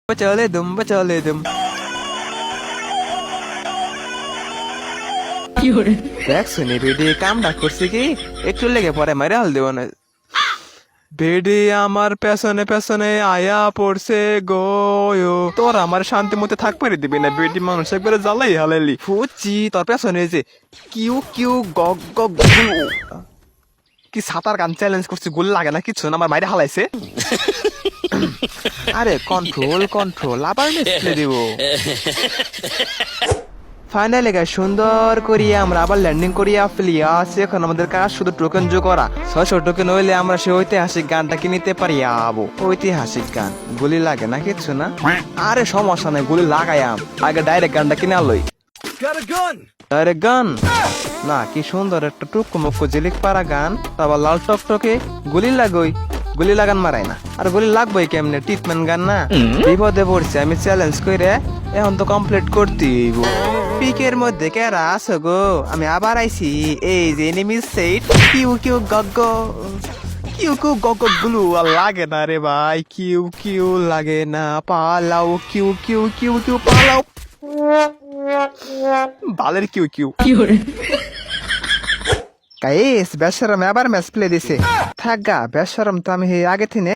চলে দুম চলে দুম দেখ শুনি বেডি কামটা করছি কি একটু লেগে পরে মারে হাল দেব না বেডি আমার পেছনে পেছনে আয়া পড়ছে গো তোর আমার শান্তি মতে থাক পারি দিবি না বেডি মানুষ একবারে জ্বালাই হালাইলি ফুচি তোর পেছনে যে কিউ কিউ গগ গগ গু। কি সাঁতার গান চ্যালেঞ্জ করছি গোল লাগে না কিছু না আমার মাইরে হালাইছে আরে কন্ট্রোল কন্ট্রোল আবার মিসপ্লে দিব ফাইনালি গাইস সুন্দর করিয়া আমরা আবার ল্যান্ডিং করিয়া ফেলিয়া আছি এখন আমাদের কাজ শুধু টোকেন যোগ করা 600 টোকেন হইলে আমরা সেই ঐতিহাসিক গানটা কিনতে পারি আবো ঐতিহাসিক গান গুলি লাগে না কিছু না আরে সমস্যা নাই গুলি লাগাইয়াম আগে ডাইরেক্ট গানটা কিনা লই ডাইরেক্ট গান না কি সুন্দর একটা টুকু মুক্কু জিলিক পারা গান তারপর লাল টকটকে গুলি লাগই গুলি লাগান মারাই না আর গুলি লাগবোই কেমনে ট্রিটমেন্ট গান না বিপদে পড়ছে আমি চ্যালেঞ্জ কইরে এখন তো কমপ্লিট করতেই হইব পিকের মধ্যে কেরা আছো গো আমি আবার আইছি এই যে enemy set Q Q গগ Q Q গগ গুলু আর লাগে না রে ভাই কিউ কিউ লাগে না পালাও কিউ কিউ কিউ কিউ পালাও বালের কিউ কিউ গাইস বেশরম আবার ম্যাচ প্লে দিছে থাক গা বেশরম তো আমি আগে থেকে